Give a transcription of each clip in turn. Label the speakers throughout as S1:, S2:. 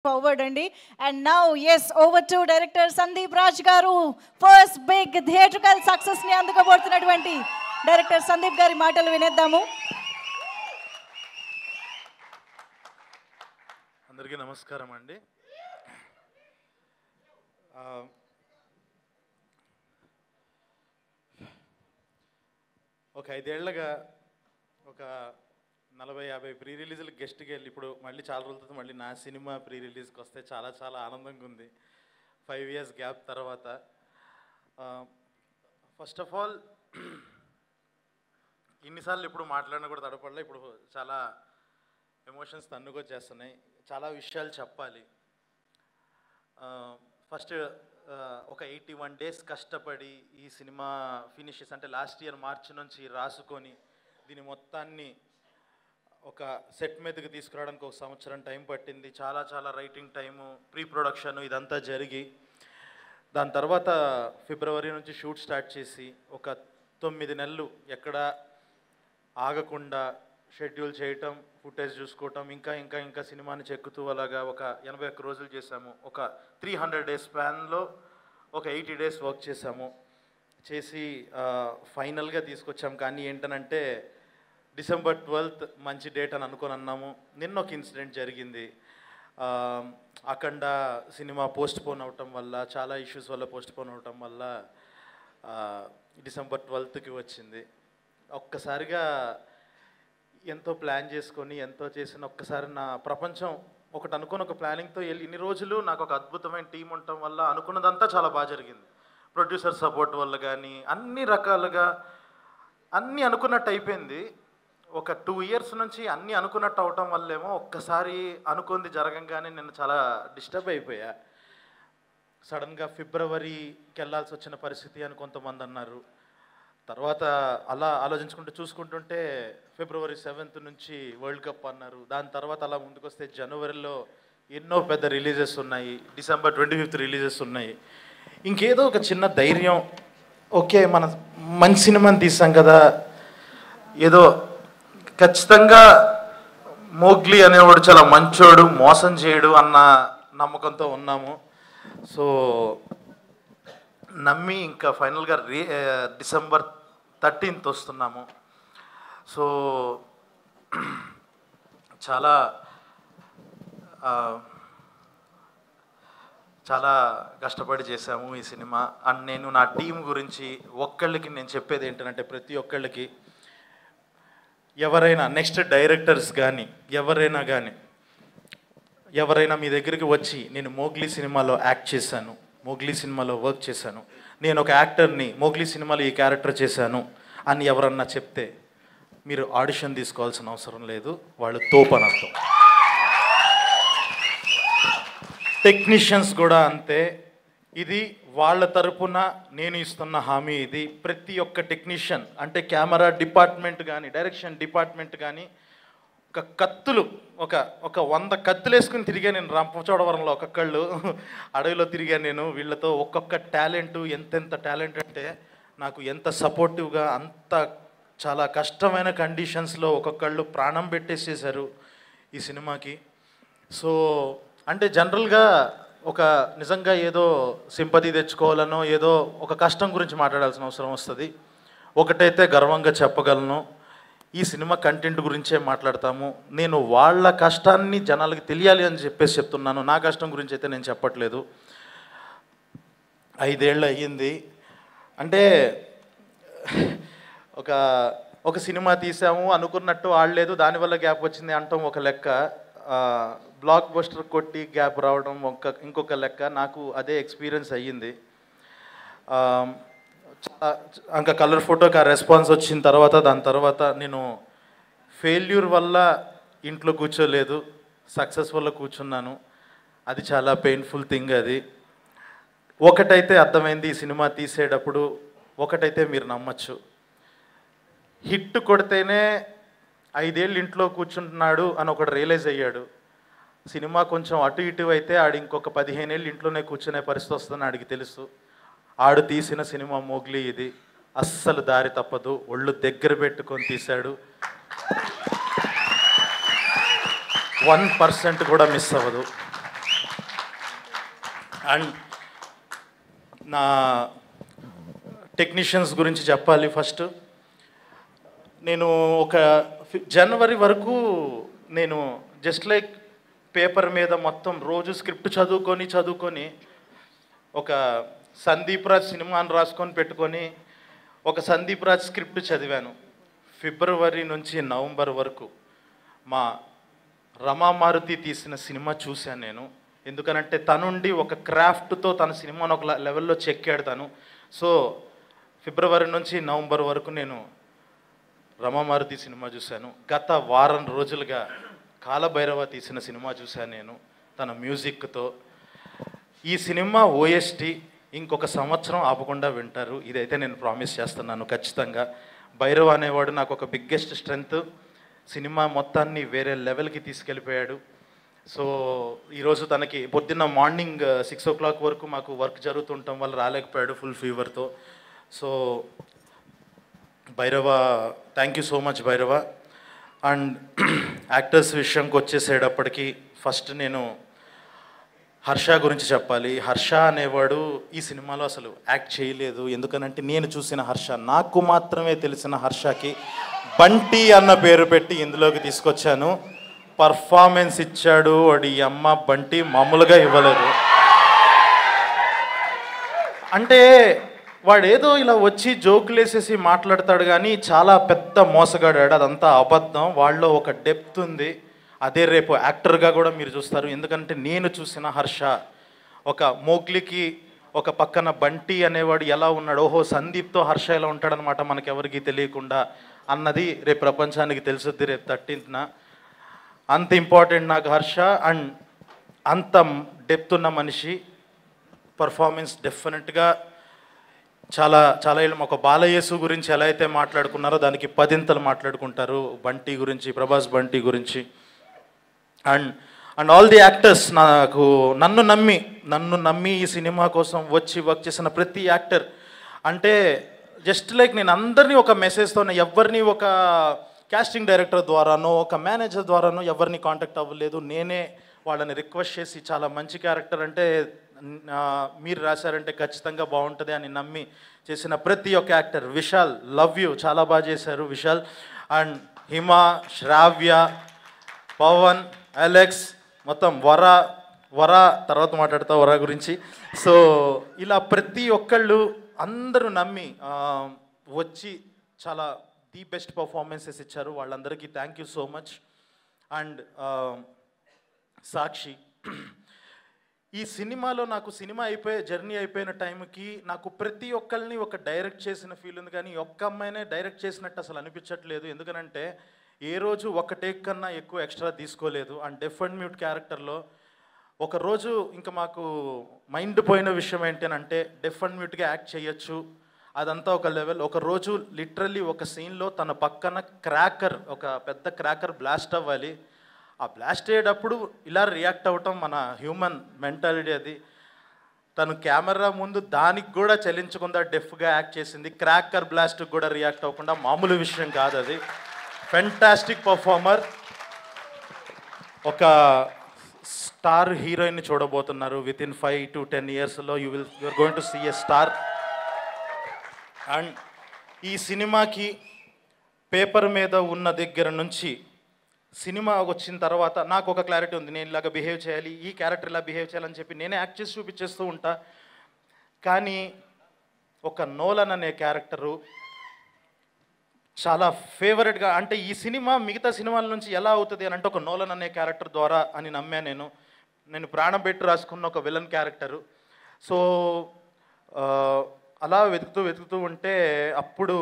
S1: forward andi. And now yes, over to director Sandeep Raj garu, first big theatrical success ni andukabodunatuvanti director Sandeep gari maatalu vineddamu.
S2: అందరికీ నమస్కారం అండి. ఒక 5 ఏళ్లుగా ఒక 40-50 pre రిలీజ్లు గెస్ట్కి వెళ్ళి ఇప్పుడు మళ్ళీ చాలా రోజులతో మళ్ళీ నా సినిమా ప్రీ రిలీజ్కి వస్తే చాలా ఆనందంగా ఉంది 5 years గ్యాప్ తర్వాత. ఫస్ట్ ఆఫ్ ఆల్ ఇన్నిసార్లు ఇప్పుడు మాట్లాడినా కూడా తడపడలే, ఇప్పుడు చాలా ఎమోషన్స్ తన్నుకొచ్చేస్తున్నాయి, చాలా విషయాలు చెప్పాలి. ఫస్ట్ ఒక 81 days కష్టపడి ఈ సినిమా ఫినిషెస్ అంటే లాస్ట్ ఇయర్ మార్చి నుంచి రాసుకొని దీని మొత్తాన్ని ఒక సెట్ మీదకి తీసుకురావడానికి 1 సంవత్సరం టైం పట్టింది. చాలా రైటింగ్ టైము, ప్రీ ప్రొడక్షన్ ఇదంతా జరిగి దాని తర్వాత ఫిబ్రవరి నుంచి షూట్ స్టార్ట్ చేసి ఒక 9 నెలలు ఎక్కడ ఆగకుండా షెడ్యూల్ చేయటం, ఫుటేజ్ చూసుకోవటం, ఇంకా సినిమాని చెక్కుతూ అలాగా ఒక 81 రోజులు చేసాము. ఒక 300 days స్పాన్లో ఒక 80 days వర్క్ చేసాము. చేసి ఫైనల్గా తీసుకొచ్చాము. కానీ ఏంటనంటే December 12th మంచి డేట్ అని అనుకొని అన్నాము. నిన్న ఒక ఇన్సిడెంట్ జరిగింది. అఖండ సినిమా పోస్ట్ పోన్ అవటం వల్ల, చాలా ఇష్యూస్ వల్ల పోస్ట్ పోన్ అవటం వల్ల December 12th వచ్చింది. ఒక్కసారిగా ఎంతో ప్లాన్ చేసుకొని ఎంతో చేసిన ఒక్కసారి నా ప్రపంచం ఒకటి అనుకుని ఒక ప్లానింగ్తో వెళ్ళి ఇన్ని రోజులు నాకు ఒక అద్భుతమైన టీం ఉండటం వల్ల అనుకున్నదంతా చాలా బాగా జరిగింది. ప్రొడ్యూసర్ సపోర్ట్ వల్ల కానీ అన్ని రకాలుగా అన్నీ అనుకున్నట్టు అయిపోయింది. ఒక 2 years నుంచి అన్నీ అనుకున్నట్టు అవటం వల్లేమో ఒక్కసారి అనుకుంది జరగంగానే నేను చాలా డిస్టర్బ్ అయిపోయా. సడన్గా ఫిబ్రవరికి వెళ్ళాల్సి వచ్చిన పరిస్థితి అని కొంతమంది అన్నారు. తర్వాత అలా ఆలోచించుకుంటూ చూసుకుంటుంటే February 7th నుంచి వరల్డ్ కప్ అన్నారు. దాని తర్వాత అలా ముందుకు వస్తే జనవరిలో ఎన్నో పెద్ద రిలీజెస్ ఉన్నాయి, December 25th రిలీజెస్ ఉన్నాయి. ఇంకేదో ఒక చిన్న ధైర్యం, ఓకే మన మంచి సినిమాని తీసాం కదా, ఏదో ఖచ్చితంగా మోగ్లీ అనేవాడు చాలా మంచోడు, మోసం చేయడు అన్న నమ్మకంతో ఉన్నాము. సో నమ్మి ఇంకా ఫైనల్గా December 13th వస్తున్నాము. సో చాలా కష్టపడి చేశాము ఈ సినిమా. అండ్ నేను నా టీం గురించి ఒక్కళ్ళకి నేను చెప్పేది ఏంటంటే, ప్రతి ఒక్కళ్ళకి ఎవరైనా నెక్స్ట్ డైరెక్టర్స్ కానీ ఎవరైనా మీ దగ్గరికి వచ్చి నేను మోగ్లీ సినిమాలో యాక్ట్ చేశాను, మోగ్లీ సినిమాలో వర్క్ చేశాను, నేను ఒక యాక్టర్ని, మోగ్లీ సినిమాలో ఈ క్యారెక్టర్ చేశాను అని ఎవరన్నా చెప్తే మీరు ఆడిషన్ తీసుకోవాల్సిన అవసరం లేదు, వాళ్ళు తోపని అర్థం. టెక్నీషియన్స్ కూడా అంతే. ఇది వాళ్ళ తరపున నేను ఇస్తున్న హామీ. ఇది ప్రతి ఒక్క టెక్నీషియన్ అంటే కెమెరా డిపార్ట్మెంట్ కానీ, డైరెక్షన్ డిపార్ట్మెంట్ కానీ ఒక కత్తులు ఒక 100 కత్తులు వేసుకుని తిరిగా నేను రంపచోడవరంలో ఒక్కొక్కళ్ళు అడవిలో తిరిగాను నేను. వీళ్ళతో ఒక్కొక్క టాలెంట్, ఎంతెంత టాలెంట్ అంటే నాకు ఎంత సపోర్టివ్గా, అంత చాలా కష్టమైన కండిషన్స్లో ఒక్కొక్కళ్ళు ప్రాణం పెట్టేసేసారు ఈ సినిమాకి. సో అంటే జనరల్గా ఒక నిజంగా ఏదో సింపతి తెచ్చుకోవాలనో ఏదో ఒక కష్టం గురించి మాట్లాడాల్సిన అవసరం వస్తుంది. ఒకటైతే గర్వంగా చెప్పగలను, ఈ సినిమా కంటెంట్ గురించే మాట్లాడతాము. నేను వాళ్ళ కష్టాన్ని జనాలకి తెలియాలి అని చెప్పేసి చెప్తున్నాను, నా కష్టం గురించి అయితే నేను చెప్పట్లేదు. 5 ఏళ్ళు అయ్యింది అంటే ఒక సినిమా తీసాము అనుకున్నట్టు ఆడలేదు, దానివల్ల గ్యాప్ వచ్చింది అంటాం ఒక లెక్క, బ్లాక్ బస్టర్ కొట్టి గ్యాప్ రావడం ఇంకొక లెక్క. నాకు అదే ఎక్స్పీరియన్స్ అయ్యింది. ఇంకా కలర్ ఫోటోకి ఆ రెస్పాన్స్ వచ్చిన తర్వాత దాని తర్వాత నేను ఫెయిల్యూర్ వల్ల ఇంట్లో కూర్చోలేదు, సక్సెస్ వల్ల కూర్చున్నాను. అది చాలా పెయిన్ఫుల్ థింగ్. అది ఒకటైతే అర్థమైంది ఈ సినిమా తీసేటప్పుడు, ఒకటైతే మీరు నమ్మచ్చు, హిట్ కొడితేనే 5 ఏళ్ళు ఇంట్లో కూర్చుంటున్నాడు అని ఒకటి రియలైజ్ అయ్యాడు. సినిమా కొంచెం అటు ఇటు అయితే ఆడు ఇంకొక 15 ఏళ్ళు ఇంట్లోనే కూర్చునే పరిస్థితి వస్తుందని ఆడికి తెలుసు. ఆడు తీసిన సినిమా మోగ్లీ ఇది. అస్సలు దారి తప్పదు, ఒళ్ళు దగ్గర పెట్టుకొని తీశాడు. 1% కూడా మిస్ అవ్వదు. అండ్ నా టెక్నీషియన్స్ గురించి చెప్పాలి. ఫస్ట్ నేను ఒక జనవరి వరకు నేను జస్ట్ లైక్ పేపర్ మీద మొత్తం రోజు స్క్రిప్ట్ చదువుకొని ఒక సందీప్ రాజ్ సినిమాని రాసుకొని పెట్టుకొని ఒక సందీప్ రాజ్ స్క్రిప్ట్ చదివాను. ఫిబ్రవరి నుంచి నవంబర్ వరకు మా రమామారుతి తీసిన సినిమా చూశాను నేను. ఎందుకనంటే తనుండి ఒక క్రాఫ్ట్తో తన సినిమాను ఒక లెవెల్లో చెక్కాడు తను. సో ఫిబ్రవరి నుంచి నవంబర్ వరకు నేను రమామారుతి సినిమా చూశాను. గత వారం రోజులుగా కాలభైరవ తీసిన సినిమా చూశాను నేను తన మ్యూజిక్తో. ఈ సినిమా ఓఎస్టీ ఇంకొక సంవత్సరం ఆపకుండా వింటారు, ఇదైతే నేను ప్రామిస్ చేస్తున్నాను ఖచ్చితంగా. భైరవ అనేవాడు నాకు ఒక బిగ్గెస్ట్ స్ట్రెంగ్త్. సినిమా మొత్తాన్ని వేరే లెవెల్కి తీసుకెళ్ళిపోయాడు. సో ఈరోజు తనకి పొద్దున్న మార్నింగ్ 6 o'clock వరకు మాకు వర్క్ జరుగుతుండటం వల్ల రాలేకపోయాడు ఫుల్ ఫీవర్తో. So Bhairava, thank you so much Bhairava. And actors విషయంకి వచ్చేసేటప్పటికి ఫస్ట్ నేను హర్ష గురించి చెప్పాలి. హర్ష అనేవాడు ఈ సినిమాలో అసలు యాక్ట్ చేయలేదు. ఎందుకనంటే నేను చూసిన హర్ష, నాకు మాత్రమే తెలిసిన హర్షకి బంటి అన్న పేరు పెట్టి ఇందులోకి తీసుకొచ్చాను. పర్ఫార్మెన్స్ ఇచ్చాడు వాడి అమ్మ. బంటి మామూలుగా ఇవ్వలేదు. అంటే వాడేదో ఇలా వచ్చి జోకులు వేసేసి మాట్లాడతాడు కానీ చాలా పెద్ద మోసగాడాడు. అదంతా అబద్ధం. వాళ్ళలో ఒక డెప్త్ ఉంది. అదే రేపు యాక్టర్గా కూడా మీరు చూస్తారు. ఎందుకంటే నేను చూసిన హర్ష ఒక మోగ్లికి ఒక పక్కన బంటి అనేవాడు ఎలా ఉన్నాడు, ఓహో సందీప్తో హర్ష ఎలా ఉంటాడనమాట మనకెవరికి తెలియకుండా అన్నది రేపు ప్రపంచానికి తెలుసుద్ది రేపు 13th. అంత ఇంపార్టెంట్ నాకు హర్ష. అండ్ అంత డెప్త్ ఉన్న మనిషి. పర్ఫార్మెన్స్ డెఫినెట్గా చాలా చాలా ఒక బాలయేసు గురించి ఎలా అయితే మాట్లాడుకున్నారో దానికి 10 మాట్లాడుకుంటారు బంటి గురించి, ప్రభాస్ బంటి గురించి. అండ్ ఆల్ ది యాక్టర్స్, నన్ను నమ్మి ఈ సినిమా కోసం వచ్చి వర్క్ చేసిన ప్రతి యాక్టర్. అంటే జస్ట్ లైక్ నేను అందరినీ ఒక మెసేజ్తోనే, ఎవరిని ఒక కాస్టింగ్ డైరెక్టర్ ద్వారానో ఒక మేనేజర్ ద్వారానో ఎవరిని కాంటాక్ట్ అవ్వలేదు. నేనే వాళ్ళని రిక్వెస్ట్ చేసి చాలా మంచి క్యారెక్టర్ అంటే మీరు రాశారంటే ఖచ్చితంగా బాగుంటుంది అని నమ్మి చేసిన ప్రతి ఒక్క యాక్టర్. విశాల్, లవ్ యూ, చాలా బాగా చేశారు విశాల్. అండ్ హిమ, శ్రావ్య, పవన్, అలెక్స్, మొత్తం వర తర్వాత మాట్లాడతా వర గురించి. సో ఇలా ప్రతి ఒక్కళ్ళు అందరూ నమ్మి వచ్చి చాలా ది బెస్ట్ పర్ఫార్మెన్సెస్ ఇచ్చారు. వాళ్ళందరికీ thank you so much. And Sakshi, ఈ సినిమాలో నాకు సినిమా జర్నీ అయిపోయిన టైంకి నాకు ప్రతి ఒక్కరిని ఒక డైరెక్ట్ చేసిన ఫీల్ ఉంది, కానీ ఒక్క అమ్మాయినే డైరెక్ట్ చేసినట్టు అసలు అనిపించట్లేదు. ఎందుకనంటే ఏ రోజు ఒక టేక్ కన్నా ఎక్కువ ఎక్స్ట్రా తీసుకోలేదు. అండ్ డెఫ్ అండ్ మ్యూట్ క్యారెక్టర్లో ఒకరోజు ఇంకా మాకు మైండ్ పోయిన విషయం ఏంటంటే డెఫ్ అండ్ మ్యూట్గా యాక్ట్ చేయొచ్చు, అదంతా ఒక లెవెల్. ఒకరోజు లిటరల్లీ ఒక సీన్లో తన పక్కన ఒక పెద్ద క్రాకర్ బ్లాస్ట్ అవ్వాలి. ఆ బ్లాస్ట్ అయ్యేటప్పుడు ఇలా రియాక్ట్ అవ్వటం మన హ్యూమన్ మెంటాలిటీ అది. తను కెమెరా ముందు దానికి కూడా చలించకుండా డెఫ్గా యాక్ట్ చేసింది. క్రాకర్ బ్లాస్ట్కి కూడా రియాక్ట్ అవ్వకుండా మామూలు విషయం కాదు అది. Fantastic performer. ఒక స్టార్ హీరోయిన్ని చూడబోతున్నారు. వితిన్ 5 to 10 yearsలో you're going to see a star. And ఈ సినిమాకి పేపర్ మీద ఉన్న దగ్గర నుంచి సినిమా వచ్చిన తర్వాత నాకు ఒక క్లారిటీ ఉంది. నేను ఇలాగ బిహేవ్ చేయాలి, ఈ క్యారెక్టర్ ఇలా బిహేవ్ చేయాలని చెప్పి నేనే యాక్ట్ చేసి చూపించేస్తూ ఉంటా. కానీ ఒక నోలన్ అనే క్యారెక్టరు చాలా ఫేవరెట్గా, అంటే ఈ సినిమా మిగతా సినిమాల నుంచి ఎలా అవుతుంది అని అంటే ఒక నోలన్ అనే క్యారెక్టర్ ద్వారా అని నమ్మా. నేను ప్రాణం పెట్టి రాసుకున్న ఒక విలన్ క్యారెక్టరు. సో అలా వెతుకుతూ ఉంటే అప్పుడు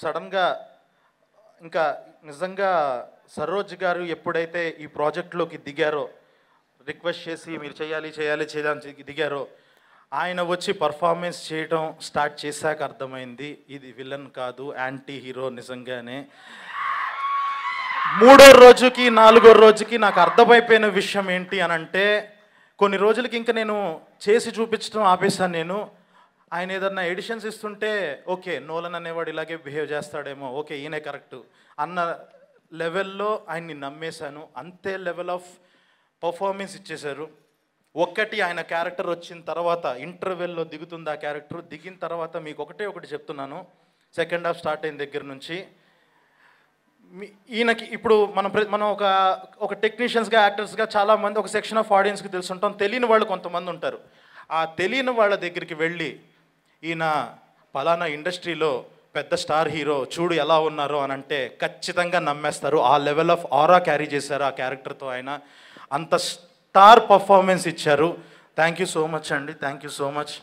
S2: సడన్గా ఇంకా నిజంగా సరోజ్ గారు ఎప్పుడైతే ఈ ప్రాజెక్ట్లోకి దిగారో, రిక్వెస్ట్ చేసి మీరు చేయాలి దిగారో, ఆయన వచ్చి పర్ఫార్మెన్స్ చేయడం స్టార్ట్ చేశాక అర్థమైంది ఇది విలన్ కాదు, యాంటీ హీరో. నిజంగానే 3వ రోజుకి 4వ రోజుకి నాకు అర్థమైపోయిన విషయం ఏంటి అని అంటే, కొన్ని రోజులకి ఇంకా నేను చేసి చూపించడం ఆపేశాను. ఆయన ఏదన్నా ఎడిషన్స్ ఇస్తుంటే ఓకే నోలన్ అనేవాడు ఇలాగే బిహేవ్ చేస్తాడేమో, ఓకే ఈయనే కరెక్ట్ అన్న లెవెల్లో ఆయన్ని నమ్మేశాను. అంతే లెవెల్ ఆఫ్ పర్ఫార్మెన్స్ ఇచ్చేశారు. ఒక్కటి ఆయన క్యారెక్టర్ వచ్చిన తర్వాత ఇంటర్వెల్లో దిగుతుంది ఆ క్యారెక్టర్. దిగిన తర్వాత మీకు ఒకటి చెప్తున్నాను, సెకండ్ హాఫ్ స్టార్ట్ అయిన దగ్గర నుంచి ఈయనకి ఇప్పుడు మనం ఒక టెక్నీషియన్స్గా, యాక్టర్స్గా చాలామంది ఒక సెక్షన్ ఆఫ్ ఆడియన్స్కి తెలుసుంటాం, తెలియని వాళ్ళు కొంతమంది ఉంటారు. ఆ తెలియని వాళ్ళ దగ్గరికి వెళ్ళి ఈయన పలానా ఇండస్ట్రీలో పెద్ద స్టార్ హీరో, చూడు ఎలా ఉన్నారో అని అంటే ఖచ్చితంగా నమ్మేస్తారు. ఆ లెవెల్ ఆఫ్ ఆరా క్యారీ చేశారు ఆ క్యారెక్టర్తో ఆయన. అంత స్టార్ పర్ఫార్మెన్స్ ఇచ్చారు. థ్యాంక్ యూ సో మచ్ అండి, thank you so much.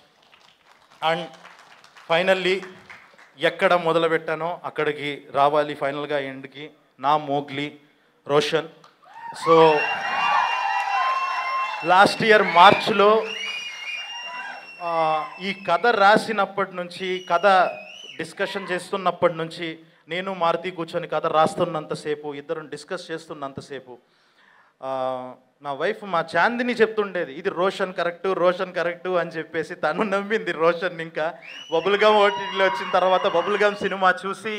S2: And finally ఎక్కడ మొదలుపెట్టానో అక్కడికి రావాలి ఫైనల్గా ఎండ్కి. నా Mowgli Roshan. So last year మార్చ్లో ఈ కథ రాసినప్పటి నుంచి, కథ డిస్కషన్ చేస్తున్నప్పటి నుంచి, నేను మారుతి కూర్చొని కథ రాస్తున్నంతసేపు, ఇద్దరం డిస్కస్ చేస్తున్నంతసేపు నా వైఫ్ మా చాందిని చెప్తుండేది, ఇది రోషన్ కరెక్టు అని చెప్పేసి. తను నమ్మింది రోషన్. ఇంకా బబుల్గమ్ ఓటీటీలో వచ్చిన తర్వాత బబుల్గమ్ సినిమా చూసి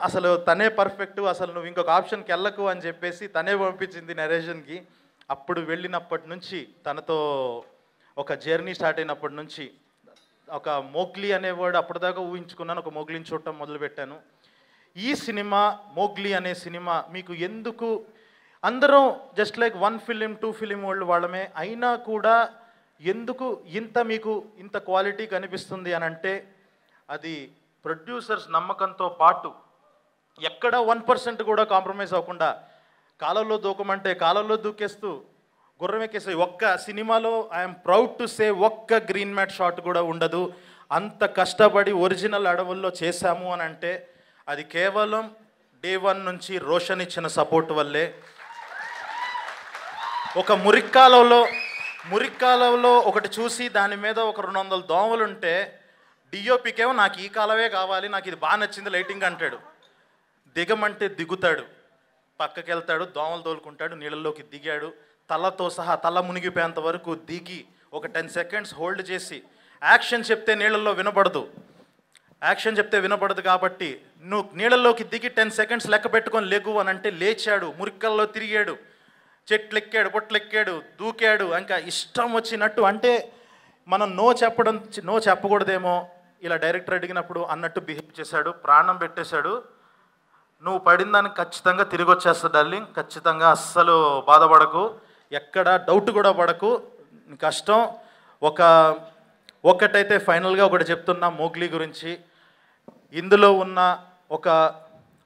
S2: అసలు తనే పర్ఫెక్టు, అసలు నువ్వు ఇంకొక ఆప్షన్కి వెళ్ళకు అని చెప్పేసి తనే పంపించింది నరేషన్కి. అప్పుడు వెళ్ళినప్పటి నుంచి తనతో ఒక జర్నీ స్టార్ట్ అయినప్పటి నుంచి ఒక మోగ్లీ అనే వర్డ్ అప్పటిదాకా ఊహించుకున్నాను, ఒక మోగ్లీని చూడటం మొదలుపెట్టాను. ఈ సినిమా మోగ్లీ అనే సినిమా మీకు ఎందుకు, అందరం జస్ట్ లైక్ 1 ఫిలిం 2 ఫిలిం వాళ్ళమే అయినా కూడా ఎందుకు మీకు ఇంత క్వాలిటీ కనిపిస్తుంది అని అంటే, అది ప్రొడ్యూసర్స్ నమ్మకంతో పాటు ఎక్కడ 1% కూడా కాంప్రమైజ్ అవ్వకుండా, కాలంలో దూకమంటే కాలంలో దూకేస్తూ గుర్రం ఎక్కేసి ఒక్క సినిమాలో ఐఎమ్ ప్రౌడ్ టు సే ఒక్క గ్రీన్ మ్యాట్ షాట్ కూడా ఉండదు. అంత కష్టపడి ఒరిజినల్ అడవుల్లో చేశాము అని అంటే అది కేవలం డే 1 నుంచి రోషన్ ఇచ్చిన సపోర్ట్ వల్లే. ఒక మురిక్కాలంలో ఒకటి చూసి దాని మీద ఒక 200 దోమలుంటే డిఓపికేమో నాకు ఈ కాలమే కావాలి, నాకు ఇది బాగా నచ్చింది లైటింగ్ అంటాడు. దిగమంటే దిగుతాడు, పక్కకి వెళ్తాడు, దోమలు తోలుకుంటాడు, నీళ్ళల్లోకి దిగాడు, తలతో సహా తల మునిగిపోయేంత వరకు దిగి ఒక 10 సెకండ్స్ హోల్డ్ చేసి, యాక్షన్ చెప్తే నీళ్ళల్లో వినపడదు కాబట్టి నువ్వు నీళ్ళల్లోకి దిగి 10 సెకండ్స్ లెక్క పెట్టుకొని లెగు అని అంటే లేచాడు, మురికల్లో తిరిగాడు, చెట్లు ఎక్కాడు, పొట్లు ఎక్కాడు, దూకాడు, ఇంకా ఇష్టం వచ్చినట్టు. అంటే మనం నో చెప్పకూడదేమో ఇలా డైరెక్టర్ అడిగినప్పుడు అన్నట్టు బిహేవ్ చేశాడు, ప్రాణం పెట్టేశాడు. నువ్వు పడిన దానికి ఖచ్చితంగా తిరిగి వచ్చేస్తా డార్లింగ్, ఖచ్చితంగా అస్సలు బాధపడకు, ఎక్కడ డౌట్ కూడా పడకు, కష్టం. ఒకటైతే ఫైనల్గా ఒకటి చెప్తున్నా మోగ్లీ గురించి. ఇందులో ఉన్న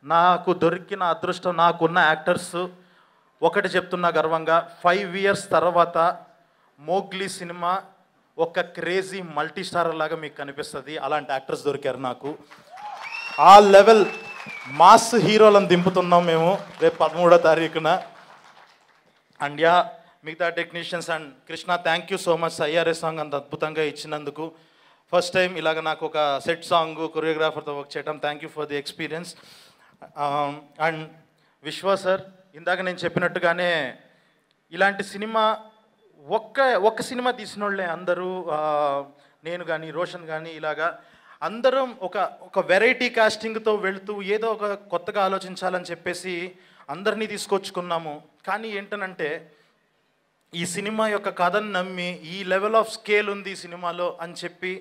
S2: నాకు దొరికిన అదృష్టం, నాకున్న యాక్టర్స్ ఒకటి చెప్తున్నా గర్వంగా, 5 ఇయర్స్ తర్వాత మోగ్లీ సినిమా ఒక క్రేజీ మల్టీ స్టారర్ లాగా మీకు కనిపిస్తుంది. అలాంటి యాక్టర్స్ దొరికారు నాకు. ఆ లెవెల్ మాస్ హీరోలను దింపుతున్నాం మేము రేపు 13వ తారీఖున. అండ్ మిగతా technicians and Krishna, thank you so much. IRS song అంత అద్భుతంగా ఇచ్చినందుకు. ఫస్ట్ టైం ఇలాగ నాకు ఒక సెట్ సాంగ్ కొరియోగ్రాఫర్తో వర్క్ చేయడం, thank you for the experience. And విశ్వ సార్, ఇందాక నేను చెప్పినట్టుగానే ఇలాంటి సినిమా ఒక్క సినిమా తీసిన వాళ్ళే అందరూ, నేను కానీ రోషన్ కానీ ఇలాగా అందరం ఒక వెరైటీ కాస్టింగ్తో వెళుతూ ఏదో ఒక కొత్తగా ఆలోచించాలని చెప్పేసి అందరినీ తీసుకొచ్చుకున్నాము. కానీ ఏంటనంటే ఈ సినిమా యొక్క కథను నమ్మి, ఈ లెవెల్ ఆఫ్ స్కేల్ ఉంది ఈ సినిమాలో అని చెప్పి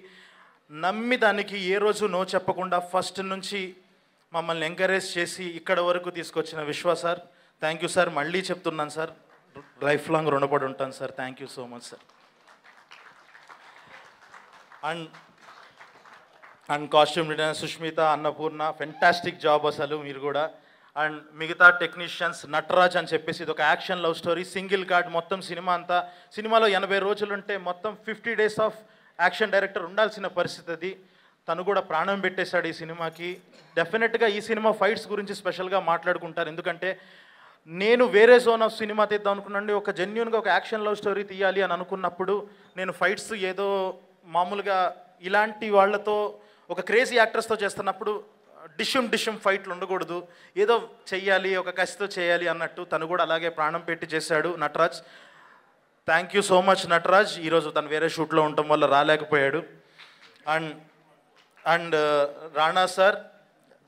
S2: నమ్మి దానికి ఏ రోజు నో చెప్పకుండా ఫస్ట్ నుంచి మమ్మల్ని ఎంకరేజ్ చేసి ఇక్కడ వరకు తీసుకొచ్చిన విశ్వ సార్, థ్యాంక్ యూ సార్. మళ్ళీ చెప్తున్నాను సార్, లైఫ్ లాంగ్ రుణపడి ఉంటాను sir. Thank you so much sir. And costume designer Sushmita, Annapurna, fantastic job అసలు మీరు కూడా. అండ్ మిగతా టెక్నీషియన్స్, నటరాజ్ అని చెప్పేసి ఇది ఒక action love story, single card మొత్తం సినిమా అంతా. సినిమాలో 80 రోజులు ఉంటే మొత్తం 50 డేస్ ఆఫ్ యాక్షన్ డైరెక్టర్ ఉండాల్సిన పరిస్థితి అది. తను కూడా ప్రాణం పెట్టేశాడు ఈ సినిమాకి. డెఫినెట్గా ఈ సినిమా ఫైట్స్ గురించి స్పెషల్గా మాట్లాడుకుంటారు, ఎందుకంటే నేను వేరే జోన్ ఆఫ్ సినిమా తీద్దాం అనుకున్నాండి. ఒక జెన్యున్గా ఒక యాక్షన్ లవ్ స్టోరీ తీయాలి అని అనుకున్నప్పుడు నేను ఫైట్స్ ఏదో మామూలుగా ఇలాంటి వాళ్ళతో ఒక క్రేజీ యాక్టర్స్తో చేస్తున్నప్పుడు డిషుమ్ ఫైట్లు ఉండకూడదు, ఏదో చెయ్యాలి, ఒక కసితో చేయాలి అన్నట్టు తను కూడా అలాగే ప్రాణం పెట్టి చేశాడు Nataraj. Thank you so much Nataraj. ఈరోజు తను వేరే షూట్లో ఉండటం వల్ల రాలేకపోయాడు. అండ్ రాణా సార్,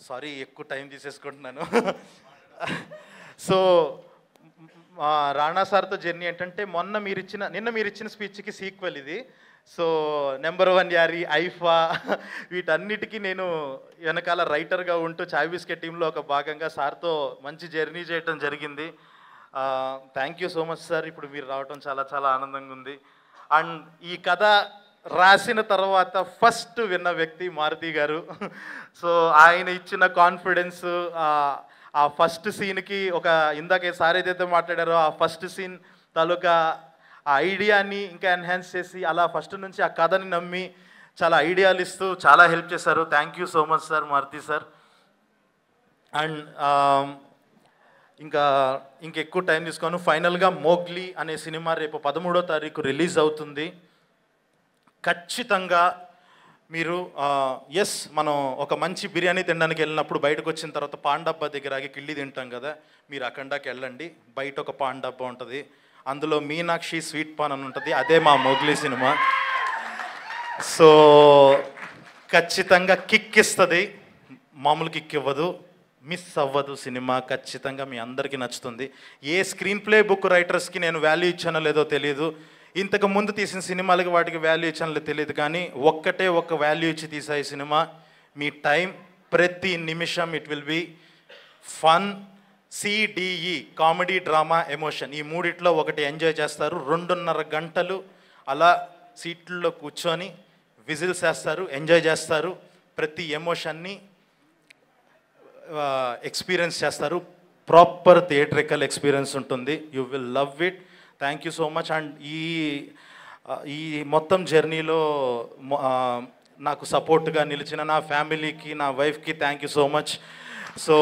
S2: సారీ ఎక్కువ టైం తీసేసుకుంటున్నాను. సో రాణా సార్తో జర్నీ ఏంటంటే నిన్న మీరు ఇచ్చిన స్పీచ్కి సీక్వెల్ ఇది. సో నెంబర్ 1 యారీ, ఐఫా వీటన్నిటికీ నేను వెనకాల రైటర్గా ఉంటూ చాయ్ బిస్కెట్ టీంలో ఒక భాగంగా సార్తో మంచి జర్నీ చేయటం జరిగింది. Thank you so much sir. ఇప్పుడు మీరు రావటం చాలా చాలా ఆనందంగా ఉంది. అండ్ ఈ కథ రాసిన తర్వాత ఫస్ట్ విన్న వ్యక్తి మారుతి గారు. సో ఆయన ఇచ్చిన కాన్ఫిడెన్స్, ఆ ఫస్ట్ సీన్కి ఇందాక సార్ ఏదైతే మాట్లాడారో ఆ ఫస్ట్ సీన్ తాలూకా ఆ ఐడియాని ఇంకా ఎన్హాన్స్ చేసి అలా ఫస్ట్ నుంచి ఆ కథని నమ్మి చాలా ఐడియాలు ఇస్తూ చాలా హెల్ప్ చేశారు. Thank you so much sir, Maruti sir. And ఇంకెక్కువ టైం తీసుకోను. ఫైనల్గా మోగ్లీ అనే సినిమా రేపు 13వ తారీఖు రిలీజ్ అవుతుంది. ఖచ్చితంగా మీరు మనం ఒక మంచి బిర్యానీ తినడానికి వెళ్ళినప్పుడు బయటకు వచ్చిన తర్వాత పాన్ డబ్బా దగ్గర ఆగి కిళ్ళి తింటాం కదా, మీరు అక్కడికి వెళ్ళండి. బయట ఒక పాన్ డబ్బా ఉంటుంది, అందులో మీనాక్షి స్వీట్ పాన్ అని ఉంటుంది. అదే మా మోగ్లీ సినిమా. సో ఖచ్చితంగా కిక్ ఇస్తుంది, మామూలు కిక్ ఇవ్వదు, మిస్ అవ్వదు సినిమా. ఖచ్చితంగా మీ అందరికీ నచ్చుతుంది. ఏ స్క్రీన్ ప్లే బుక్ రైటర్స్కి నేను వాల్యూ ఇచ్చానో లేదో తెలియదు, ఇంతకు ముందు తీసిన సినిమాలకి వాటికి వాల్యూ ఇచ్చానో తెలియదు, కానీ ఒక్క వాల్యూ ఇచ్చి తీసా ఈ సినిమా. మీ టైం ప్రతి నిమిషం it will be fun, CDE comedy, drama, emotion, ఈ మూడిట్లో ఒకటి ఎంజాయ్ చేస్తారు. 2.5 గంటలు అలా సీట్లలో కూర్చొని విజిల్స్ వేస్తారు, ఎంజాయ్ చేస్తారు. ప్రతి ఎమోషన్ని ఎక్స్పీరియన్స్ చేస్తారు. ప్రాపర్ థియేట్రికల్ ఎక్స్పీరియన్స్ ఉంటుంది. You will love it. Thank you so much. And ఈ మొత్తం జర్నీలో నాకు సపోర్ట్గా నిలిచిన నా ఫ్యామిలీకి, నా వైఫ్కి thank you so much. So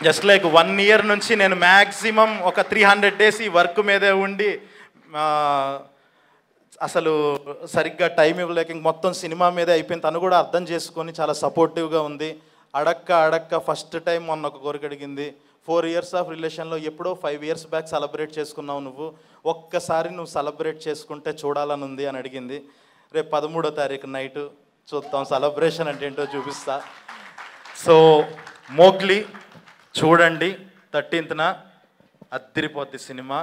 S2: just like 1 year నుంచి నేను మ్యాక్సిమం ఒక 300 డేస్ ఈ వర్క్ మీదే ఉండి అసలు సరిగ్గా టైం ఇవ్వలేక మొత్తం సినిమా మీదే అయిపోయింది. తను కూడా అర్థం చేసుకొని చాలా సపోర్టివ్గా ఉంది. అడక్క ఫస్ట్ టైం మొన్న ఒక కోరిక అడిగింది. 4 ఇయర్స్ ఆఫ్ రిలేషన్లో ఎప్పుడో 5 ఇయర్స్ బ్యాక్ సెలబ్రేట్ చేసుకున్నావు నువ్వు, ఒక్కసారి నువ్వు సెలబ్రేట్ చేసుకుంటే చూడాలని ఉంది అని అడిగింది. రేపు 13వ తారీఖు నైటు చూద్దాం, సెలబ్రేషన్ అంటే ఏంటో చూపిస్తా. సో మోగ్లీ చూడండి, 13th అద్దిరిపోద్ది సినిమా.